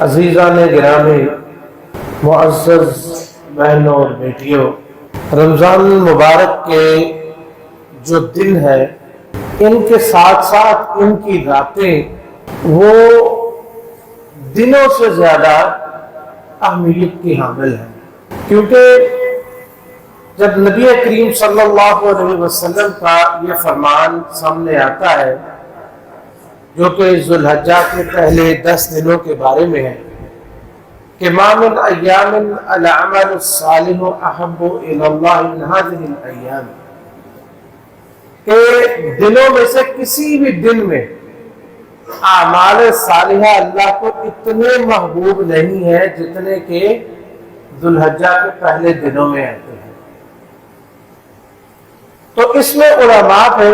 عزیزان گرامی، معزز بہنوں اور بیٹیوں، رمضان المبارک کے جو دن ہے ان کے ساتھ ساتھ ان کی راتیں وہ دنوں سے زیادہ اہمیت کی حامل ہیں، کیونکہ جب نبی کریم صلی اللہ علیہ وسلم کا یہ فرمان سامنے آتا ہے جو کہ ذوالحجہ کے پہلے 10 دنوں کے بارے میں ہے کہ ما من ایام العمل الصالح احب الی اللہ من هذه الايام، کہ دنوں میں سے کسی بھی دن میں اعمال صالحہ اللہ کو اتنے محبوب نہیں ہے جتنے کہ ذوالحجہ کے پہلے دنوں میں آتے ہیں۔ تو اس میں علماء پہ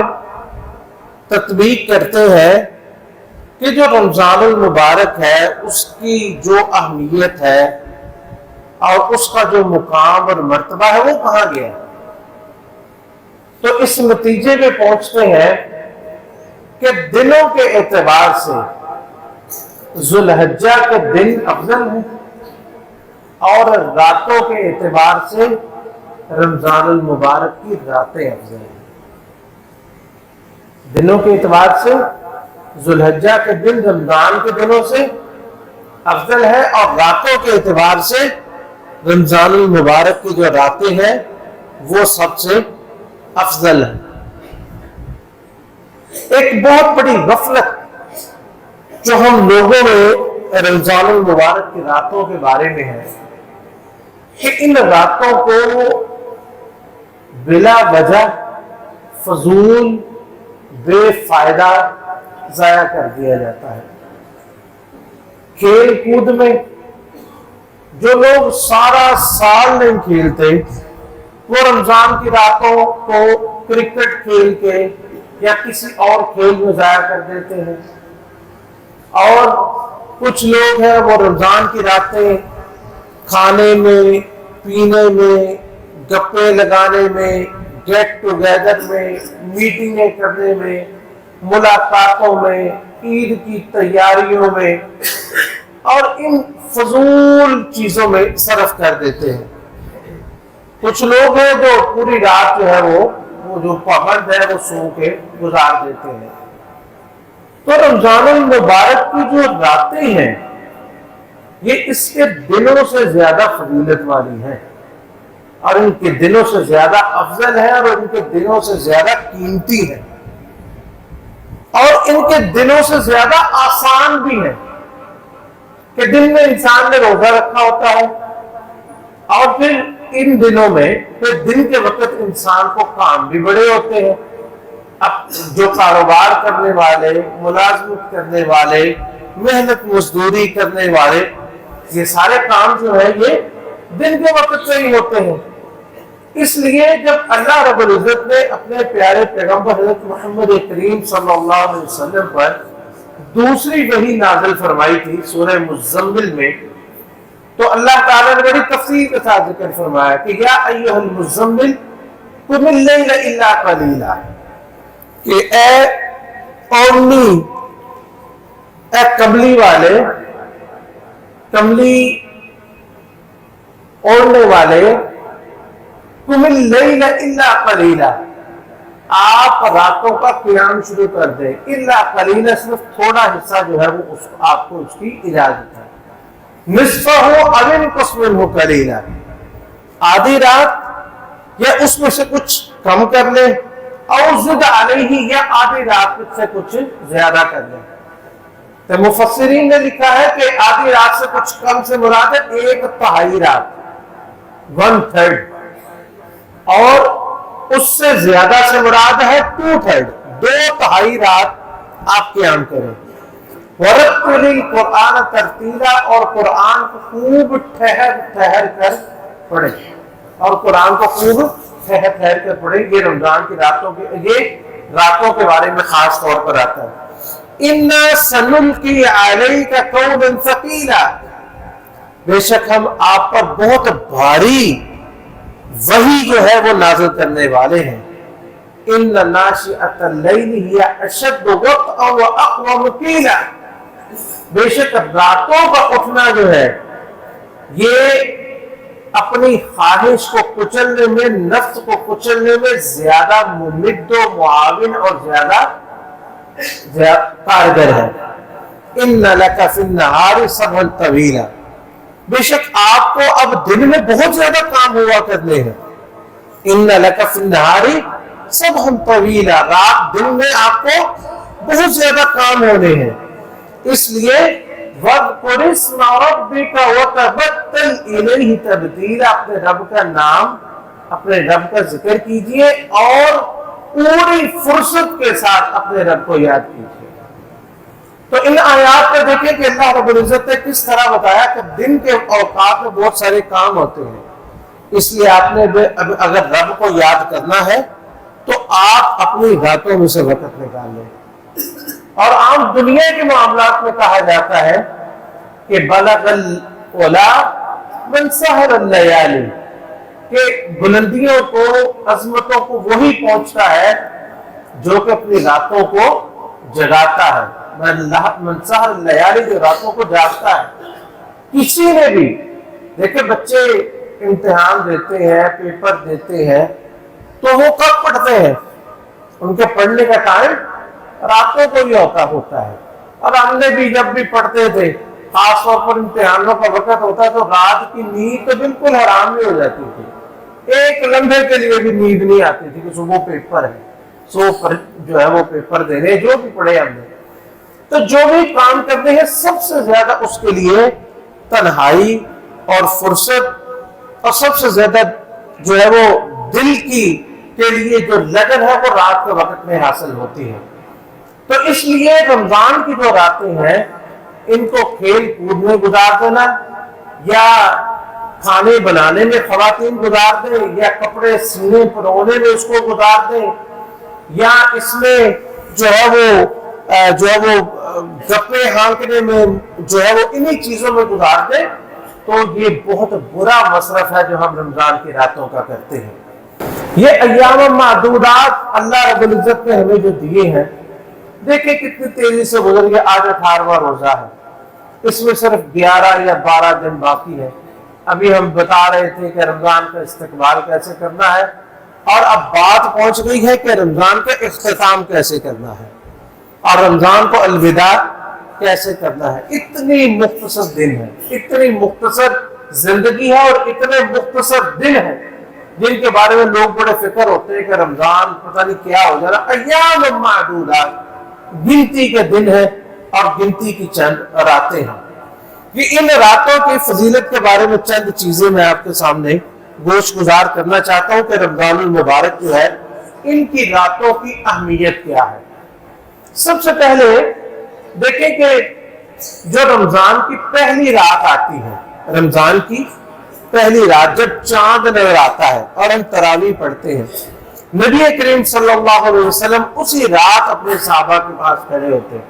تطبیق کرتے ہیں کہ جو رمضان المبارک ہے اس کی جو اہمیت ہے اور اس کا جو مقام اور مرتبہ ہے وہ کہاں گیا، تو اس نتیجے میں پہنچتے ہیں کہ دنوں کے اعتبار سے ذوالحجہ کے دن افضل ہیں اور راتوں کے اعتبار سے رمضان المبارک کی راتیں افضل ہیں۔ دنوں کے اعتبار سے ذوالحجہ کے دن رمضان کے دنوں سے افضل ہے اور راتوں کے اعتبار سے رمضان المبارک کی جو راتیں ہیں وہ سب سے افضل ہیں۔ ایک بہت بڑی غفلت جو ہم لوگوں میں رمضان المبارک کی راتوں کے بارے میں ہے کہ ان راتوں کو بلا وجہ فضول بے فائدہ ضائع کر دیا جاتا ہے۔ کھیل کود میں جو لوگ سارا سال نہیں کھیلتے وہ رمضان کی راتوں کو کرکٹ کھیل کے یا کسی اور کھیل میں ضائع کر دیتے ہیں، اور کچھ لوگ ہیں وہ رمضان کی راتیں کھانے میں، پینے میں، گپے لگانے میں، گیٹ ٹوگیدر میں، میٹنگیں کرنے میں، ملاقاتوں میں، عید کی تیاریوں میں اور ان فضول چیزوں میں صرف کر دیتے ہیں۔ کچھ لوگ ہیں جو پوری رات جو ہے وہ جو پابند ہے وہ سو کے گزار دیتے ہیں۔ تو رمضان المبارک کی جو راتیں ہیں یہ اس کے دنوں سے زیادہ فضیلت والی ہیں اور ان کے دنوں سے زیادہ افضل ہے اور ان کے دنوں سے زیادہ قیمتی ہے اور ان کے دنوں سے زیادہ آسان بھی ہے کہ دن میں انسان نے روزہ رکھا ہوتا ہے اور پھر ان دنوں میں پھر دن کے وقت انسان کو کام بھی بڑے ہوتے ہیں۔ اب جو کاروبار کرنے والے، ملازمت کرنے والے، محنت مزدوری کرنے والے، یہ سارے کام جو ہے یہ دن کے وقت سے ہی ہوتے ہیں۔ اس لیے جب اللہ رب العزت نے اپنے پیارے پیغمبر حضرت محمد کریم صلی اللہ علیہ وسلم پر دوسری وحی نازل فرمائی تھی سورہ مزمل میں، تو اللہ تعالیٰ نے بڑی تفصیل کے ساتھ ذکر فرمایا کہ یا ایھا المزمل قم اللیل الا قلیلا، کہ اے اوڑھنی، اے کملی والے، کملی اوڑھنے والے، قم اللیل الا قلیلا، آپ راتوں کا قیام شروع کر دیں، الا قلیلا، صرف تھوڑا حصہ جو ہے وہ آپ کو اس کی اجازت ہے، نصفہ او انقص منہ قلیلا، آدھی رات یا اس میں سے کچھ کم کر لیں، او زد علیہ، یا آدھی رات سے کچھ زیادہ کر لیں۔ تو مفسرین نے لکھا ہے کہ آدھی رات سے کچھ کم سے مراد ہے 1/3 رات، 1/3، اور اس سے زیادہ سے مراد ہے 2/3، 2/3 رات آپ قیام کریں۔ وَرَتِّلِ الْقُرْآنَ تَرْتِیلًا، اور قرآن کو خوب ٹھہر ٹھہر کر پڑھیں، اور قرآن کو خوب ٹھہر ٹھہر کر پڑھیں۔ یہ رمضان کی راتوں کے بارے میں خاص طور پر آتا ہے۔ إِنَّا سَنُلْقِي عَلَيْكَ قَوْلًا ثَقِيلًا، بے شک ہم آپ پر بہت بھاری وحی جو ہے وہ نازل کرنے والے ہیں۔ إِنَّ نَاشِئَةَ اللَّيْلِ هِيَ أَشَدُّ وَطْئًا وَأَقْوَمُ قِيلًا، بے شک راتوں کا اٹھنا جو ہے یہ اپنی خواہش کو کچلنے میں، نفس کو کچلنے میں زیادہ ممد و معاون اور زیادہ کارگر ہے۔ ان لک فی النہار سبحا طویلا، بے شک آپ کو اب دن میں بہت زیادہ کام ہوا کرنے ہیں۔ ان لک فی النہار سبحا طویلا، رات دن میں آپ کو بہت زیادہ کام ہونے ہیں، اس لیے وَاذْكُرِ اسْمَ رَبِّكَ وَتَبَتَّلْ إِلَيْهِ تَبْتِيلًا، اپنے رب کا نام، اپنے رب کا ذکر کیجئے اور پوری فرصت کے ساتھ اپنے رب کو یاد کیجئے۔ تو ان آیات میں دیکھیں کہ اللہ رب العزت نے کس طرح بتایا کہ دن کے اوقات میں بہت سارے کام ہوتے ہیں، اس لیے آپ نے اگر رب کو یاد کرنا ہے تو آپ اپنی راتوں میں سے وقت نکال لیں۔ اور عام دنیا کے معاملات میں کہا جاتا ہے کہ بلغ العلا من سحر اللیالی، کہ بلندیوں کو، عظمتوں کو وہی پہنچتا ہے جو کہ اپنی راتوں کو جگاتا ہے۔ من سحر اللیالی، جو راتوں کو جاگتا ہے۔ کسی نے بھی دیکھیں، بچے امتحان دیتے ہیں، پیپر دیتے ہیں، تو وہ کب پڑھتے ہیں؟ ان کے پڑھنے کا ٹائم راتوں کو ہی ہوتا ہے۔ اور ہم نے بھی جب بھی پڑھتے تھے، خاص طور پر امتحانوں کا وقت ہوتا ہے تو رات کی نیند تو بالکل حرام نہیں ہو جاتی تھی، ایک لمحے کے لیے بھی نیند نہیں آتی تھی کہ صبح پیپر ہے، جو ہے وہ پیپر دینے، جو بھی پڑھے ہم نے۔ تو جو بھی کام کرتے ہیں سب سے زیادہ اس کے لیے تنہائی اور فرصت، اور سب سے زیادہ جو ہے وہ دل کے لیے جو لگن ہے وہ رات کے وقت میں حاصل ہوتی ہے۔ تو اس لیے رمضان کی جو راتیں ہیں ان کو کھیل کود میں گزار دینا، یا کھانے بنانے میں خواتین گزار دیں، یا کپڑے سینے پرونے میں اس کو گزار دیں، یا اس میں جو ہے وہ گپے ہانکنے میں جو ہے وہ انہی چیزوں میں گزار دیں، تو یہ بہت برا مصرف ہے جو ہم رمضان کی راتوں کا کرتے ہیں۔ یہ ایام معدودات اللہ رب العزت نے ہمیں جو دیے ہیں، دیکھیں کتنی تیزی سے گزر گیا۔ آج 18واں روزہ ہے، اس میں صرف 11 یا 12 دن باقی ہے۔ ابھی ہم بتا رہے تھے کہ رمضان کا استقبال کیسے کرنا ہے، اور اب بات پہنچ گئی ہے کہ رمضان کا اختتام کیسے کرنا ہے، اور رمضان کو الوداع کیسے کرنا ہے۔ اتنی مختصر دن ہے، اتنی مختصر زندگی ہے، اور اتنے مختصر دن ہیں جن کے بارے میں لوگ بڑے فکر ہوتے ہیں کہ رمضان پتہ نہیں کیا ہو جا رہا۔ ایام معدودات، گنتی کے دن ہے اور گنتی کی چند راتیں ہیں۔ یہ ان راتوں کی فضیلت کے بارے میں چند چیزیں میں آپ کے سامنے گوش گزار کرنا چاہتا ہوں کہ رمضان المبارک جو ہے ان کی راتوں کی اہمیت کیا ہے۔ سب سے پہلے دیکھیں کہ جو رمضان کی پہلی رات آتی ہے، رمضان کی پہلی رات جب چاند نظر آتا ہے اور ہم تراویح پڑھتے ہیں، نبی کریم صلی اللہ علیہ وسلم اسی رات اپنے صحابہ کے پاس کھڑے ہوتے ہیں،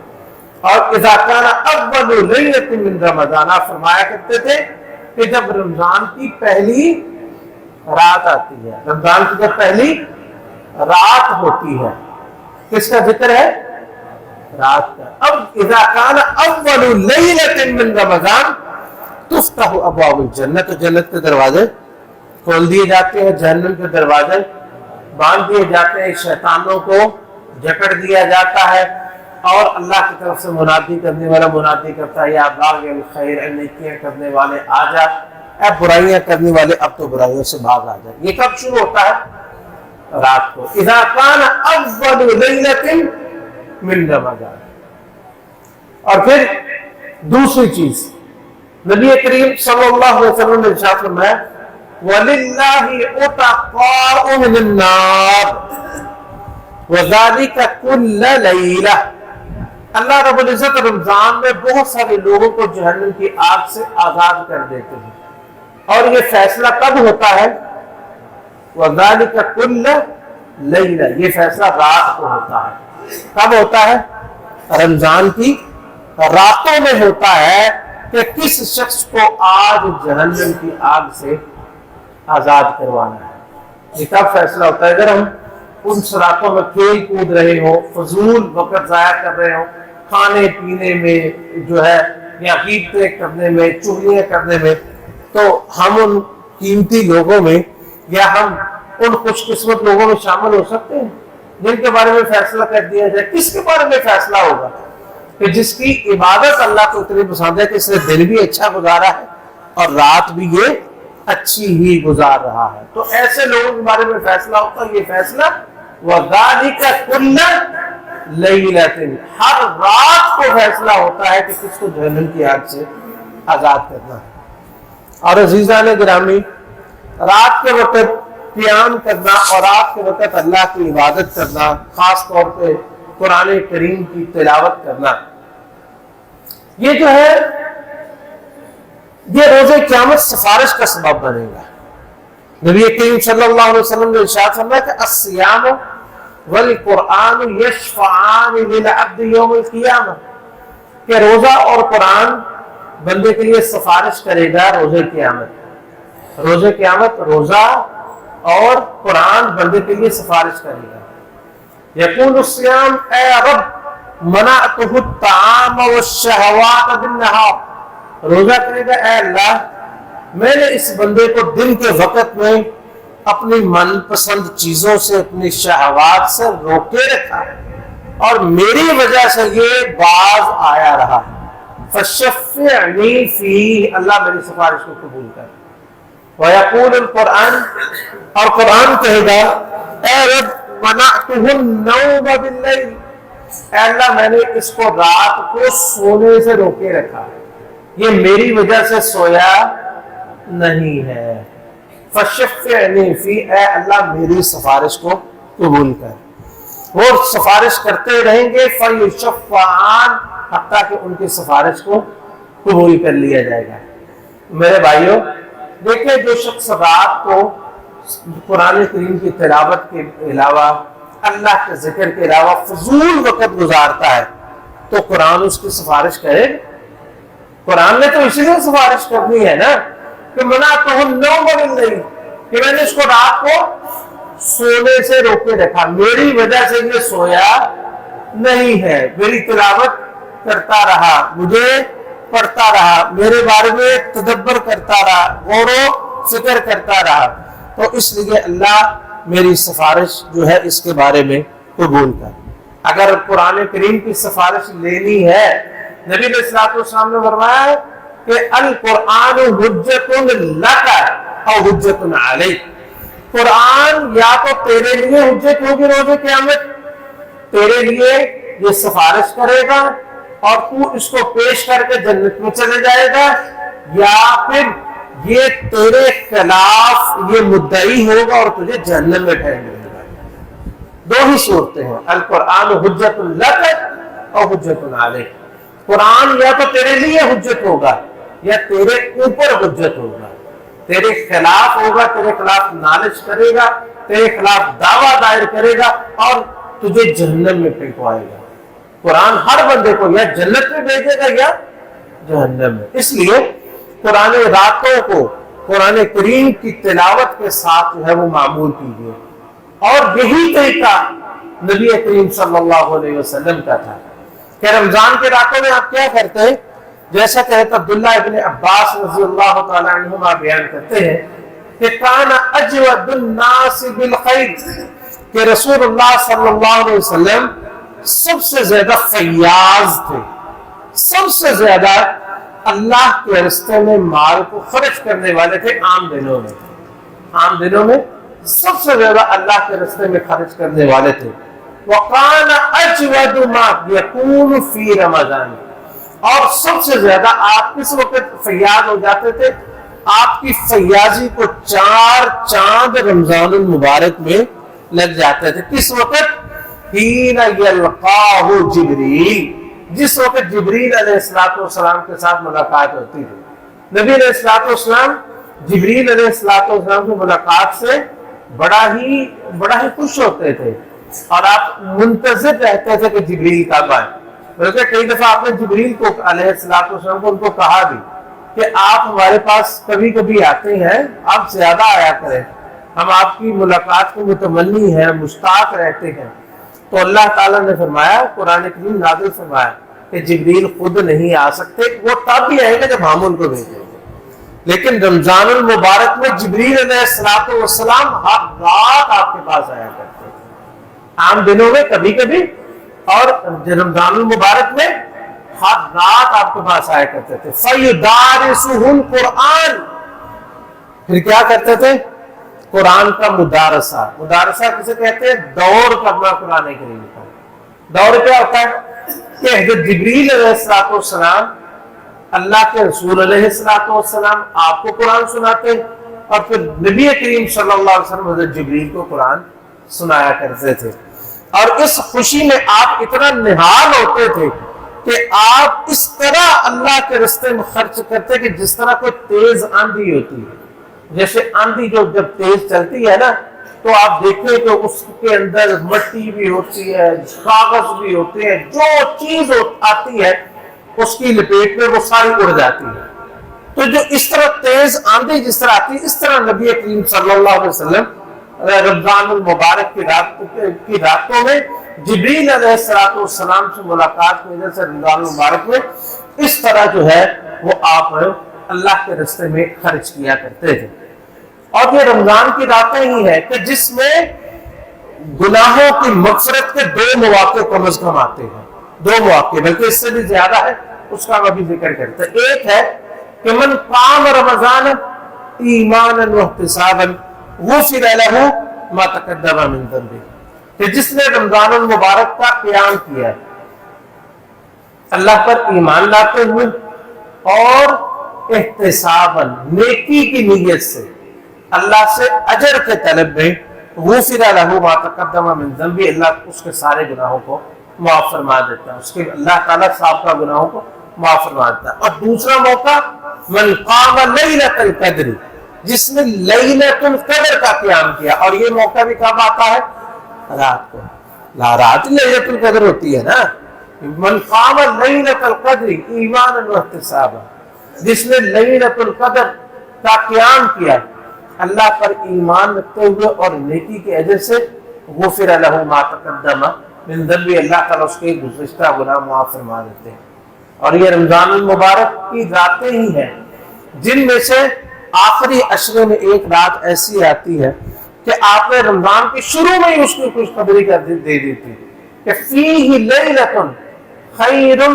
اور اذا کان اول لیلۃ من رمضان، فرمایا کرتے تھے کہ جب رمضان کی پہلی رات آتی ہے، رمضان کی جب پہلی رات ہوتی ہے، کس کا ذکر ہے؟ رات کا۔ اب اذا کان اول لیلۃ من رمضان تفتح ابواب الجنت، تو جنت کے دروازے کھول دیے جاتے ہیں، جہنم کے دروازے باندھ دیے جاتے ہیں، شیطانوں کو جکڑ دیا جاتا ہے، اور اللہ کی طرف سے منادی کرنے والا منادی کرتا ہے، یا باغ الخیر، نیکیاں کرنے والے آ جا، اے برائیاں کرنے والے اب تو برائیوں سے بھاگ آ جائے۔ یہ کب شروع ہوتا ہے؟ رات کو۔ اذا کان اول لیلۃ من رمضان۔ اور پھر دوسری چیز نبی کریم صلی اللہ علیہ وسلم نے ارشاد فرمایا وَلِلَّهِ عُتَقَاءُ مِنَ النَّارِ وَذَلِكَ كُلَّ لَيْلَةٍ، اللہ رب العزت رمضان میں بہت سارے لوگوں کو جہنم کی آگ سے آزاد کر دیتے ہیں، اور یہ فیصلہ کب ہوتا ہے؟ وَذَلِكَ كُلَّ لَيْلَةٍ، یہ فیصلہ رات کو ہوتا ہے۔ کب ہوتا ہے؟ رمضان کی راتوں میں ہوتا ہے کہ کس شخص کو آج جہنم کی آگ سے آزاد کروانا ہے۔ یہ کب فیصلہ ہوتا ہے؟ اگر ہم ان راتوں میں کھیل کود رہے ہوں، فضول وقت ضائع کر رہے ہوں، کھانے پینے میں جو ہے یا غیبتیں کرنے میں، چغلیاں کرنے میں، تو ہم ان قیمتی لوگوں میں یا ہم ان خوش قسمت لوگوں میں شامل ہو سکتے ہیں جن کے بارے میں فیصلہ کر دیا جائے؟ کس کے بارے میں فیصلہ ہوگا؟ کہ جس کی عبادت اللہ کو اتنی پسند ہے کہ اس نے دن بھی اچھا گزارا ہے اور رات بھی یہ اچھی ہی گزار رہا ہے، تو ایسے لوگوں کے بارے میں فیصلہ ہوتا ہے۔ یہ فیصلہ وَذَلِكَ كُلَّ لَيْلَةٍ، ہر رات کو فیصلہ ہوتا ہے کہ کس کو جہنم کی آگ سے آزاد کرنا ہے۔ اور عزیزان گرامی، رات کے وقت قیام کرنا اور رات کے وقت اللہ کی عبادت کرنا، خاص طور پہ قرآن کریم کی تلاوت کرنا، یہ جو ہے یہ روز قیامت سفارش کا سبب بنے گا۔ نبی کریم صلی اللہ علیہ وسلم نے ارشاد فرمایا کہ الصیام والقرآن یشفعان للعبد یوم القیامہ، کہ روزہ اور قرآن بندے کے لیے سفارش کرے گا روز قیامت۔ روز قیامت روزہ اور قرآن بندے کے لیے سفارش کرے گا۔ یقول الصیام اے رب منعتہ الطعام والشہوات بالنہار، روزہ کرے گا اے اللہ میں نے اس بندے کو دن کے وقت میں اپنی من پسند چیزوں سے، اپنی شہوات سے روکے رکھا اور میری وجہ سے یہ باز آیا رہا، فشفعنی فیہ، اللہ میری سفارش کو قبول کر۔ وَيَقُولُ الْقُرْآنِ، اور قرآن کہے گا اے رب مَنَعْتُهُ النَّوْمَ بِاللَّيْلِ، اے اللہ میں نے اس کو رات کو سونے سے روکے رکھا، یہ میری وجہ سے سویا نہیں ہے۔ فَشَفِّعْنِي فِيهِ، اے اللہ میری سفارش کو قبول کر۔ وہ سفارش کرتے رہیں گے فَيُشَفَّعَانِ، حتیٰ کہ ان کی سفارش کو قبول کر لیا جائے گا۔ میرے بھائیوں دیکھیں، جو شخص رات کو قرآن کریم کی تلاوت کے علاوہ، اللہ کے ذکر کے علاوہ فضول وقت گزارتا ہے تو قرآن اس کی سفارش کرے؟ قرآن نے تو اسی لیے سفارش کرنی ہے نا کہ منعتہ النوم باللیل، کہ میں نے اس کو رات کو سونے سے روکے رکھا، میری وجہ سے یہ سویا نہیں ہے، میری تلاوت کرتا رہا، مجھے پڑھتا رہا، میرے بارے میں تدبر کرتا رہا، غور و فکر کرتا رہا، تو اس لیے اللہ میری سفارش جو ہے اس کے بارے میں قبول کر۔ اگر قرآن کریم کی سفارش لینی ہے، نبی علیہ الصلوۃ والسلام نے فرمایا کہ القرآن حجۃ لک او حجۃ علیک، قرآن یا تو تیرے لیے حجت ہوگی روز قیامت، تیرے لیے یہ سفارش کرے گا اور تو اس کو پیش کر کے جنت میں چلے جائے گا، یا پھر یہ تیرے خلاف یہ مدعی ہوگا اور تجھے جہنم میں ٹھہر دے گا۔ دو ہی صورتیں ہیں، القرآن حجت لک اور حجت علیک، قرآن یا تو تیرے لیے حجت ہوگا یا تیرے اوپر حجت ہوگا، تیرے خلاف ہوگا، تیرے خلاف نالش کرے گا، تیرے خلاف دعویٰ دائر کرے گا اور تجھے جہنم میں پھینکوائے گا۔ قرآن ہر بندے کو یا جنت میں بھیجے گا یا جہنم میں۔ اس لیے قرآن راتوں کو قرآن کریم کی تلاوت کے ساتھ جو ہے وہ معمول کیجیے، اور یہی طریقہ نبی کریم صلی اللہ علیہ وسلم کا تھا کہ رمضان کے راتوں میں آپ کیا کرتے ہیں، جیسا کہ عبداللہ ابن عباس رضی اللہ تعالیٰ عنہما بیان کرتے ہیں کہ کان اجود الناس بالخیر، کہ رسول اللہ صلی اللہ علیہ وسلم سب سے زیادہ فیاض تھے، سب سے زیادہ اللہ کے راستے میں مال کو خرچ کرنے والے تھے۔ عام دنوں میں سب سے زیادہ اللہ کے راستے میں خرچ کرنے والے تھے۔ وَقَانَ أَجْوَدُ مَا يَكُونُ فِي رَمَضَانِ، اور سب سے زیادہ آپ کس وقت فیاض ہو جاتے تھے، آپ کی فیاضی کو 4 چاند رمضان المبارک میں لگ جاتے تھے۔ کس وقت؟ حین یلقاہ جبریل، جس وقت جبریل علیہ السلام کے ساتھ ملاقات ہوتی تھی۔ نبی علیہ السلام جبریل علیہ السلام کی ملاقات سے بڑا ہی خوش ہوتے تھے اور آپ منتظر رہتے تھے کہ جبریل کب آئے۔ بلکہ کئی دفعہ آپ نے جبریل کو علیہ السلام کو ان کو کہا بھی کہ آپ ہمارے پاس کبھی کبھی آتے ہیں، آپ زیادہ آیا کریں، ہم آپ کی ملاقات کو متمنی ہیں، مشتاق رہتے ہیں۔ تو اللہ تعالیٰ نے فرمایا، قرآن کریم نازل فرمایا کہ جبریل خود نہیں آ سکتے، وہ تب بھی آئے گا جب ہم ان کو بھیجیں گے، لیکن رمضان المبارک میں جبریل علیہ السلام ہر رات آپ کے پاس آیا کرتے تھے، عام دنوں میں کبھی کبھی، اور رمضان المبارک میں ہر رات آپ کے پاس آیا کرتے تھے۔ فَيُدَارِسُهُ الْقُرْآنِ، پھر کیا کرتے تھے؟ قرآن کا مدارسہ۔ مدارسہ کسے کہتے ہیں؟ دور کرنا قرآن کریم کا۔ دور کیا ہوتا ہے؟ کہ حضرت جبریل علیہ السلام اللہ کے رسول علیہ السلام آپ کو قرآن سناتے، اور پھر نبی کریم صلی اللہ علیہ وسلم حضرت جبریل کو قرآن سنایا کرتے تھے، اور اس خوشی میں آپ اتنا نہال ہوتے تھے کہ آپ اس طرح اللہ کے راستے میں خرچ کرتے کہ جس طرح کوئی تیز آندھی ہوتی ہے۔ جیسے آندھی جب تیز چلتی ہے نا، تو آپ دیکھیں کہ اس کے اندر مٹی بھی ہوتی ہے، کاغذ بھی ہوتے ہیں، جو چیز آتی ہے اس کی لپیٹ میں وہ ساری اڑ جاتی ہے۔ تو جو اس طرح تیز آندھی جس طرح آتی ہے، اس طرح نبی کریم صلی اللہ علیہ وسلم رمضان المبارک کی راتوں میں جبریل علیہ السلام سے ملاقات کی وجہ سے رمضان المبارک میں اس طرح جو ہے وہ آپ اللہ کے راستے میں خرچ کیا کرتے تھے۔ اور یہ رمضان کی راتیں ہی ہے کہ جس میں گناہوں کی مغفرت کے 2 مواقع کم از کم آتے ہیں، 2 مواقع، بلکہ اس سے بھی زیادہ ہے، اس کا ابھی ذکر کرتے ہیں۔ ایک ہے کہ من قام رمضان ایمانا واحتسابا غفر له ما تقدم من ذنبه، کہ جس نے رمضان المبارک کا قیام کیا ہے اللہ پر ایمان لاتے ہوئے اور احتسابا نیکی کی نیت سے اللہ سے اجر کے طلب میں، غفر له ما تقدم من ذنبه، اللہ اس کے سارے گناہوں کو معاف فرما دیتا ہے، اس کے اللہ تعالیٰ سابقہ گناہوں کو معاف فرما دیتا ہے۔ اور دوسرا موقع من قام لیلۃ القدر، جس نے لیلۃ القدر کا قیام کیا، اور یہ موقع بھی کب آتا ہے؟ رات کو، رات لیلۃ القدر ہوتی ہے نا۔ من قام لیلۃ القدر ایمانا واحتسابا، جس نے لیلۃ القدر کا قیام کیا اللہ پر ایمان رکھتے ہوئے اور نیکی کے اجر سے، غفر له ما تقدم من ذنبه، اللہ تعالیٰ اس کے گزشتہ گناہ معاف فرما دیتے ہیں۔ اور یہ رمضان المبارک کی راتیں ہی ہیں جن میں سے آخری عشرے میں ایک رات ایسی آتی ہے کہ آپ نے رمضان کے شروع میں ہی اس کی خوشخبری کر دے دی تھی کہ فیہ لیلۃ خیر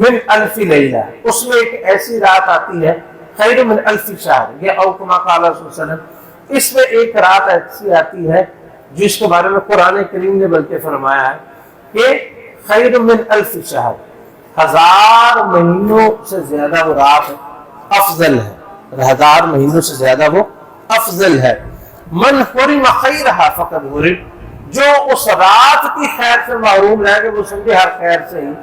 من الف لیلہ، اس میں ایک ایسی رات آتی ہے خیر من الف شہر، یہ او کما قال صلی اللہ علیہ وسلم، اس میں ایک رات ایسی آتی ہے جس کے بارے میں قرآن کریم نے بلکہ فرمایا ہے کہ خیر من الف شہر، 1000 مہینوں سے زیادہ وہ رات افضل ہے، 1000 مہینوں سے زیادہ وہ افضل ہے۔ من حرم خیرہا فقد حرم، جو اس رات کی خیر سے محروم رہ گئے وہ سمجھے ہر خیر سے ہی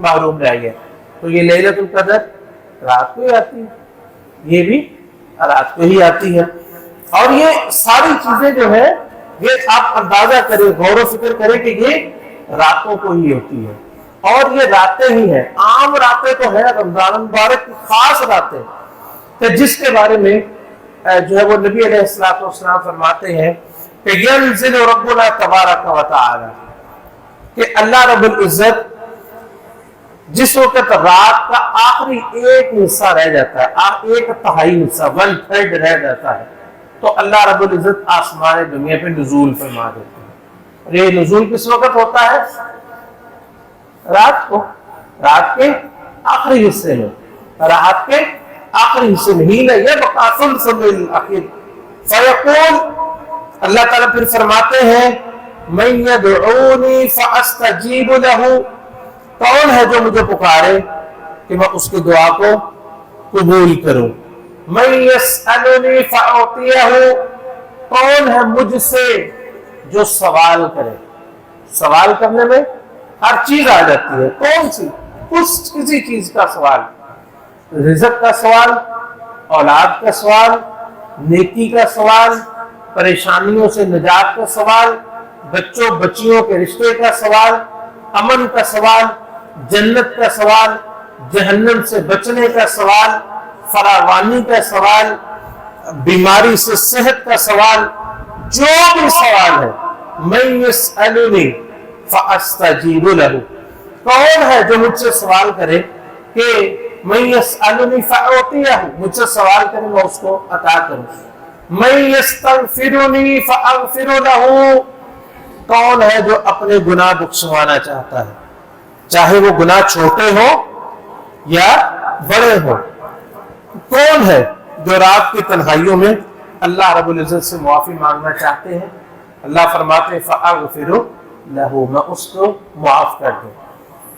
محروم رہ گئے۔ تو یہ لیلۃ القدر رات کو ہی آتی ہے، یہ بھی رات کو ہی آتی ہے، اور یہ ساری چیزیں جو ہے یہ آپ اندازہ کریں، غور و فکر کریں کہ یہ راتوں کو ہی ہوتی ہے، اور یہ راتیں ہی ہیں۔ عام راتیں تو ہیں، رمضان مبارک کی خاص راتیں کہ جس کے بارے میں جو ہے وہ نبی علیہ السلام فرماتے ہیں کہ ینزل ربنا تبارک و تعالی، کہ اللہ رب العزت جس وقت رات کا آخری ایک حصہ رہ جاتا ہے، 1/3 حصہ 1/3 رہ جاتا ہے، تو اللہ رب العزت آسمان دنیا پہ نزول فرما دیتے ہیں۔ اور یہ نزول کس وقت ہوتا ہے؟ رات کو، رات کے آخری حصے میں، رات کے آخری حصے میں ہی نہیں ہے، بقاسم سمیل الاخیر فیقول، اللہ تعالیٰ پھر فرماتے ہیں من یدعونی فاستجیب لہ، کون ہے جو مجھے پکارے کہ میں اس کی دعا کو قبول کروں۔ من یسألنی فاعطیہ، کون ہے مجھ سے جو سوال کرے۔ سوال کرنے میں ہر چیز آ جاتی ہے، کون سی؟ کسی چیز کا سوال، رزق کا سوال، اولاد کا سوال، نیکی کا سوال، پریشانیوں سے نجات کا سوال، بچوں بچیوں کے رشتے کا سوال، امن کا سوال، جنت کا سوال، جہنم سے بچنے کا سوال، فراوانی کا سوال، بیماری سے صحت کا سوال، جو بھی سوال ہے من یسألنی فاستجیب لہ، کون ہے جو مجھ سے سوال کرے کہ من یسألنی فأعطیہ، مجھ سے سوال کرے میں اس کو عطا کروں، من یستغفرنی فأغفر لہ، کون ہے جو اپنے گناہ بخشوانا چاہتا ہے، چاہے وہ گناہ چھوٹے ہو یا بڑے ہو؟ کون ہے جو رات کی تنہائیوں میں اللہ رب العزت سے معافی مانگنا چاہتے ہیں؟ اللہ فرماتے ہیں فَأَغْفِرُ لَهُ، میں اس کو معاف کر دوں۔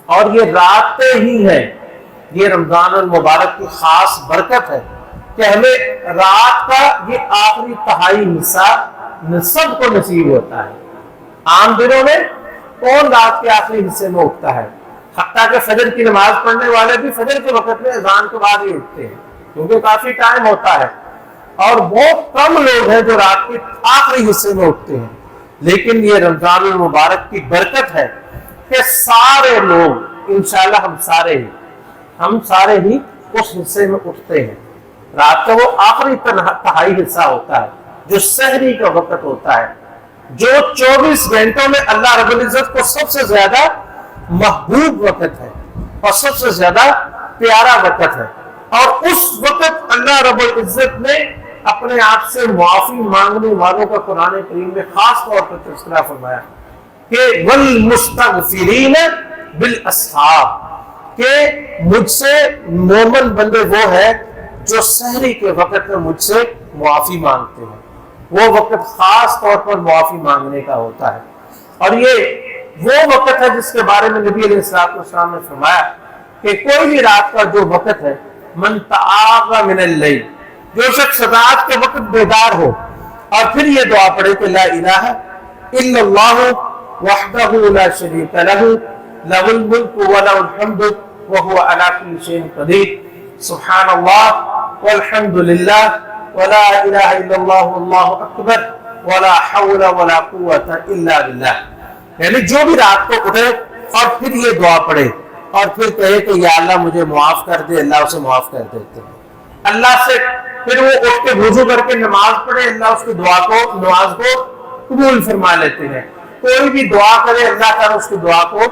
اور یہ راتیں ہی ہیں، یہ رمضان المبارک کی خاص برکت ہے کہ ہمیں رات کا یہ آخری تہائی حصہ سب کو نصیب ہوتا ہے۔ عام دنوں میں کون رات کے آخری حصے میں اٹھتا ہے؟ حتیٰ کہ فجر کی نماز پڑھنے والے بھی فجر کے وقت میں اذان کے بعد ہی اٹھتے ہیں، کیونکہ کافی ٹائم ہوتا ہے، اور بہت کم لوگ ہیں جو رات کے آخری حصے میں اٹھتے ہیں۔ لیکن یہ رمضان المبارک کی برکت ہے کہ سارے لوگ، انشاءاللہ ہم سارے ہی اس حصے میں اٹھتے ہیں۔ رات کا وہ آخری تہائی حصہ ہوتا ہے جو سحری کا وقت ہوتا ہے، جو 24 گھنٹوں میں اللہ رب العزت کو سب سے زیادہ محبوب وقت ہے اور سب سے زیادہ پیارا وقت ہے۔ اور اس وقت اللہ رب العزت نے اپنے آپ سے معافی مانگنے والوں کا قرآن کریم میں خاص طور پر تذکرہ فرمایا کہ والمستغفرین بالاسحار، کہ مجھ سے مومن بندے وہ ہے جو سحری کے وقت میں مجھ سے معافی مانگتے ہیں۔ وہ وقت خاص طور پر معافی مانگنے کا ہوتا ہے، اور یہ وہ وقت ہے جس کے بارے میں نبی علیہ السلام نے فرمایا کہ کوئی بھی رات کا جو وقت ہے، من تعاق من اللیل، جو شخص رات کے وقت بیدار ہو اور پھر یہ دعا پڑھے کہ لا الہ الا اللہ وحدہ لا شریک لہ لہ الملک ولہ الحمد وہو علی کل شیء قدیر، سبحان اللہ والحمد للہ ولا الہ الا اللہ واللہ اکبر ولا حول ولا قوت الا باللہ۔ یعنی جو بھی رات کو اٹھے اور پھر یہ دعا پڑھے اور پھر کہے کہ یا اللہ مجھے معاف کر دے، اللہ اسے معاف کر دیتے ہیں۔ اللہ سے پھر وہ اٹھ کے وضو کر کے نماز پڑھے، اللہ اس کی دعا کو، نماز کو قبول فرما لیتے ہیں۔ کوئی بھی دعا کرے اللہ تعالیٰ اس کی دعا کو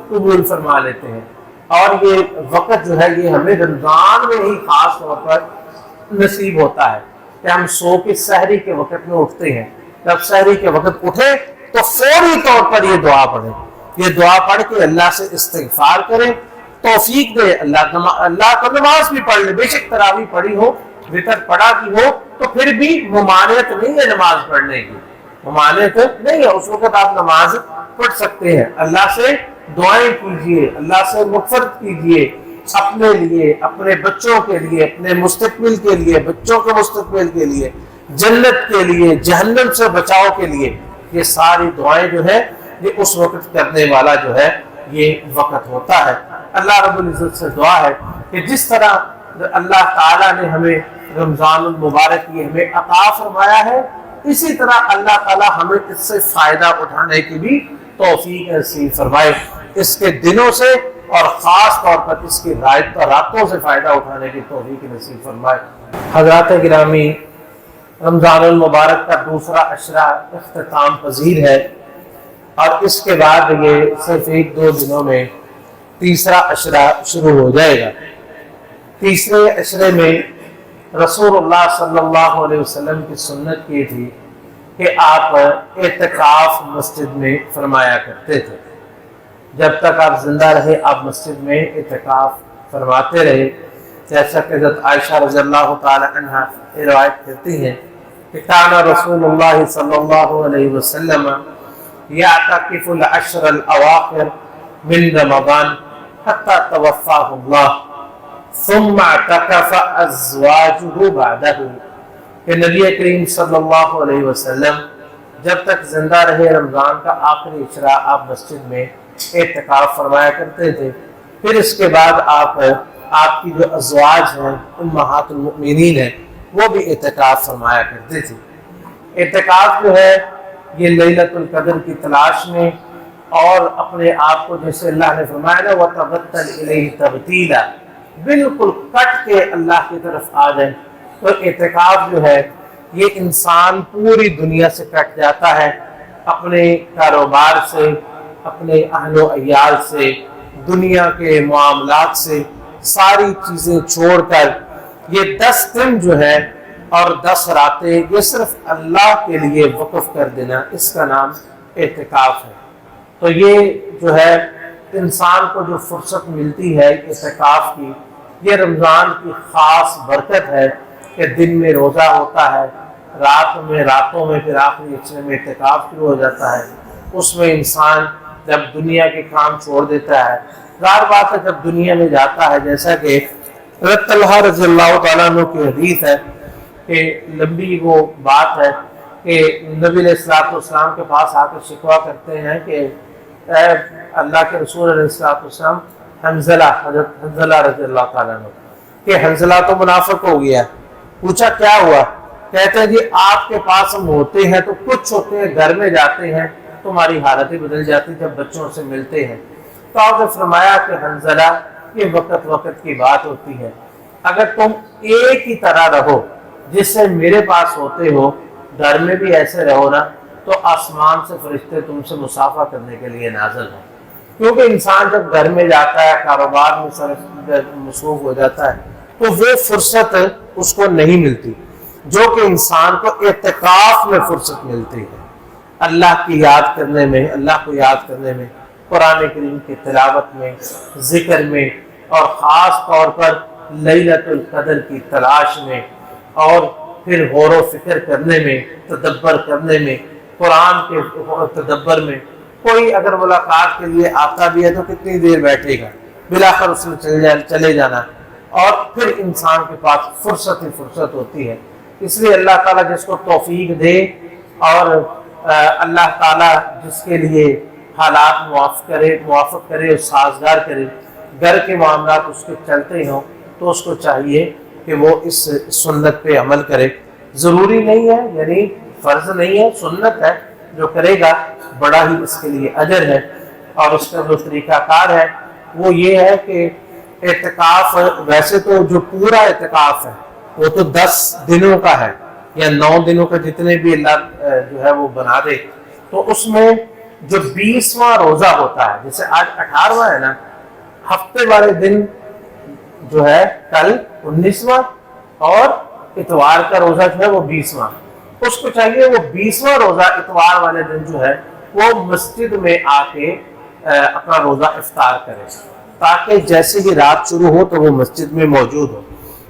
قبول فرما لیتے ہیں۔ اور یہ وقت جو ہے یہ ہمیں رمضان میں ہی خاص طور پر نصیب ہوتا ہے کہ ہم سو کے سحری کے وقت میں اٹھتے ہیں۔ جب سحری کے وقت اٹھے تو فوری طور پر یہ دعا پڑھیں، یہ دعا پڑھ کے اللہ سے استغفار کریں، توفیق دے اللہ کو، نماز بھی پڑھ لے، بے شک تراویح پڑھی ہو، وتر پڑھا بھی ہو، تو پھر بھی ممانعت نہیں ہے نماز پڑھنے کی، ممانعت نہیں ہے، اس وقت آپ نماز پڑھ سکتے ہیں۔ اللہ سے دعائیں کیجئے، اللہ سے مغفرت کیجئے، اپنے لیے، اپنے بچوں کے لیے، اپنے مستقبل کے لیے، بچوں کے مستقبل کے لیے، جنت کے لیے، جہنم سے بچاؤ کے لیے۔ یہ ساری دعائیں جو ہے یہ اس وقت کرنے والا جو ہے یہ وقت ہوتا ہے۔ اللہ رب العزت سے دعا ہے کہ جس طرح اللہ تعالیٰ نے ہمیں رمضان المبارک کی ہمیں عطا فرمایا ہے، اسی طرح اللہ تعالیٰ ہمیں اس سے فائدہ اٹھانے کی بھی توفیق نصیب فرمائے، اس کے دنوں سے اور خاص طور پر اس کی راتوں سے فائدہ اٹھانے کی توفیق نصیب فرمائے۔ حضرات گرامی، رمضان المبارک کا دوسرا عشرہ اختتام پذیر ہے، اور اس کے بعد یہ صرف 1-2 دنوں میں تیسرا عشرہ شروع ہو جائے گا۔ تیسرے عشرے میں رسول اللہ صلی اللہ علیہ وسلم کی سنت یہ تھی کہ آپ اعتکاف مسجد میں فرمایا کرتے تھے۔ جب تک آپ زندہ رہے آپ مسجد میں اعتکاف فرماتے رہے، جیسا کہ حضرت عائشہ رضی اللہ تعالی عنہا روایت کرتی ہیں کہ کان رسول اللہ صلی اللہ علیہ وسلم یعتکف العشر الاواخر من رمضان حتی توفاہ اللہ ثم اعتکف ازواجہ بعدہ، کہ نبی کریم صلی اللہ علیہ وسلم جب تک زندہ رہے رمضان کا آخری عشرہ آپ مسجد میں اعتکاف فرمایا کرتے تھے، پھر اس کے بعد آپ کی جو ازواج ہیں امہات المؤمنین ہیں وہ بھی اعتکاف فرمایا کرتے تھے۔ اعتکاف جو ہے یہ لیلۃ القدر کی تلاش میں اور اپنے آپ کو جیسے اللہ نے فرمایا نا وَتَبَتَّلْ إِلَيْهِ تَبْتِيلًا، بالکل کٹ کے اللہ کی طرف آ جائیں، تو اعتکاف جو ہے یہ انسان پوری دنیا سے کٹ جاتا ہے، اپنے کاروبار سے، اپنے اہل و عیال سے، دنیا کے معاملات سے ساری چیزیں چھوڑ کر یہ 10 دن جو ہے اور 10 راتیں یہ صرف اللہ کے لیے وقف کر دینا، اس کا نام اعتکاف ہے۔ تو یہ جو ہے انسان کو جو فرصت ملتی ہے اعتکاف کی، یہ رمضان کی خاص برکت ہے کہ دن میں روزہ ہوتا ہے، راتوں میں پھر آخری حصے میں اعتکاف شروع ہو جاتا ہے۔ اس میں انسان جب دنیا کے کام چھوڑ دیتا ہے، ظاہر بات ہے جب دنیا میں جاتا ہے، جیسا کہ حضرت طلحہ رضی اللہ تعالیٰ عنہ کی حدیث ہے کہ لمبی وہ بات ہے کہ نبی علیہ السلام کے پاس آ کر شکوہ کرتے ہیں کہ اے اللہ کے رسول علیہ السلام، حضرت حنظلہ رضی اللہ تعالیٰ عنہ کہ حنظلہ تو منافق ہو گیا۔ پوچھا کیا ہوا؟ کہتے ہیں جی آپ کے پاس ہم ہوتے ہیں تو کچھ ہوتے ہیں، گھر میں جاتے ہیں تمہاری حالتیں بدل جاتی جب بچوں سے ملتے ہیں۔ تو آپ نے فرمایا کہ حنظلہ یہ وقت کی بات ہوتی ہے، اگر تم ایک ہی طرح رہو جس سے میرے پاس ہوتے ہو، گھر میں بھی ایسے رہو نا، تو آسمان سے فرشتے تم سے مصافحہ کرنے کے لیے نازل ہیں۔ کیونکہ انسان جب گھر میں جاتا ہے، کاروبار میں مصروف ہو جاتا ہے، تو وہ فرصت اس کو نہیں ملتی جو کہ انسان کو اعتکاف میں فرصت ملتی ہے، اللہ کی یاد کرنے میں، اللہ کو یاد کرنے میں، قرآن کریم کی تلاوت میں، ذکر میں، اور خاص طور پر لیلۃ القدر کی تلاش میں، اور پھر غور و فکر کرنے میں، تدبر کرنے میں، قرآن کے تدبر میں۔ کوئی اگر ملاقات کے لیے آتا بھی ہے تو کتنی دیر بیٹھے گا، بلاخر اس نے چلے جانا، اور پھر انسان کے پاس فرصت ہی فرصت ہوتی ہے۔ اس لیے اللہ تعالیٰ جس کو توفیق دے، اور اللہ تعالیٰ جس کے لیے حالات موافق کرے اور سازگار کرے، گھر کے معاملات اس کے چلتے ہوں، تو اس کو چاہیے کہ وہ اس سنت پہ عمل کرے۔ ضروری نہیں ہے، یعنی فرض نہیں ہے، سنت ہے، جو کرے گا بڑا ہی اس کے لیے اجر ہے۔ اور اس کا جو طریقہ کار ہے وہ یہ ہے کہ اعتکاف، ویسے تو جو پورا اعتکاف ہے وہ تو 10 دنوں کا ہے، یا 9 دنوں کا، جتنے بھی اللہ جو ہے وہ بنا دے۔ تو اس میں جو 20واں روزہ ہوتا ہے، جیسے آج 18واں ہے نا، ہفتے والے دن جو ہے کل 19واں، اور اتوار کا روزہ جو ہے وہ 20واں۔ اس کو چاہیے وہ 20واں روزہ اتوار والے دن جو ہے وہ مسجد میں آ کے اپنا روزہ افطار کرے، تاکہ جیسے ہی رات شروع ہو تو وہ مسجد میں موجود ہو،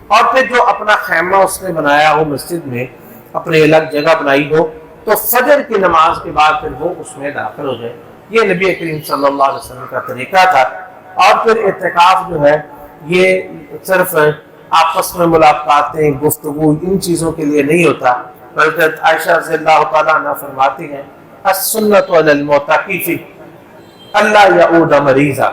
اور پھر جو اپنا خیمہ اس نے بنایا ہو مسجد میں، اپنے الگ جگہ بنائی ہو، تو فجر کی نماز کے بعد پھر وہ اس میں داخل ہو جائے۔ یہ نبی کریم صلی اللہ علیہ وسلم کا طریقہ تھا۔ اور پھر اعتکاف جو ہے یہ صرف آپس میں ملاقاتیں، گفتگو، ان چیزوں کے لیے نہیں ہوتا، بلکہ عائشہ رضی اللہ تعالیٰ عنہ فرماتی ہیں السنۃ علی المعتکف اللہ یعود مریضا،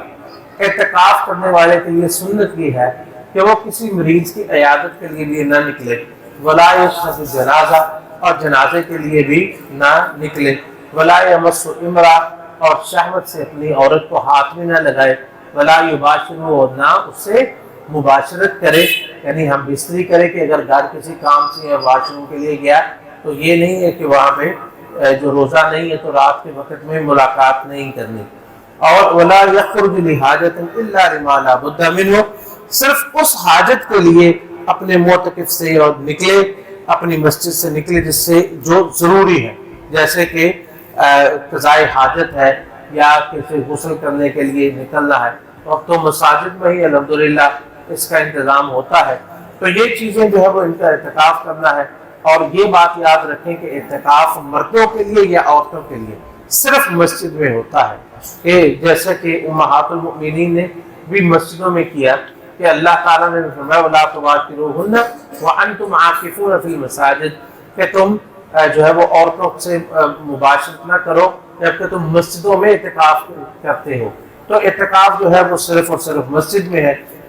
اعتکاف کرنے والے کے لیے سنت یہ ہے کہ وہ کسی مریض کی عیادت کے لیے نہ نکلے، ولا یشهد جنازہ، اور جنازے کے لیے بھی نہ نکلے، ولا یمس امرأ، اور شہوت سے اپنی عورت کو ہاتھ میں نہ لگائے، ولا یباشر، اور نہ اس سے مباشرت کرے، یعنی ہم بستری کرے کہ اگر گھر کسی کام سے یا واش روم کے لیے گیا تو یہ نہیں ہے کہ وہاں پہ جو روزہ نہیں ہے تو رات کے وقت میں ملاقات نہیں کرنی۔ اور ولا یخرج لحاجۃ الا لما لا بد منہ، صرف اس حاجت کے لیے اپنے معتکف سے اور نکلے، اپنی مسجد سے نکلے جس سے جو ضروری ہے، جیسے کہ قضاء حاجت ہے یا کسی غسل کرنے کے لیے نکلنا ہے، اور تو مساجد میں ہی الحمدللہ اس کا انتظام ہوتا ہے۔ تو یہ چیزیں جو ہے وہ ان کا اعتکاف کرنا ہے۔ اور یہ بات یاد رکھیں کہ اعتکاف مردوں کے لیے یا عورتوں کے لیے صرف مسجد میں ہوتا ہے، کہ جیسے کہ امہات المؤمنین نے بھی مسجدوں میں کیا، کہ اللہ تعالیٰ نے فرمایا وَلَا تُبَاشِرُوهُنَّ وَأَنْتُمْ عَاكِفُونَ فِي الْمَسَاجِدِ، کہ تم جو ہے وہ عورتوں سے مباشرت نہ کرو جبکہ تم مسجدوں میں اعتکاف کرتے ہو۔ تو اعتکاف جو ہے وہ صرف اور صرف مسجد میں ہے۔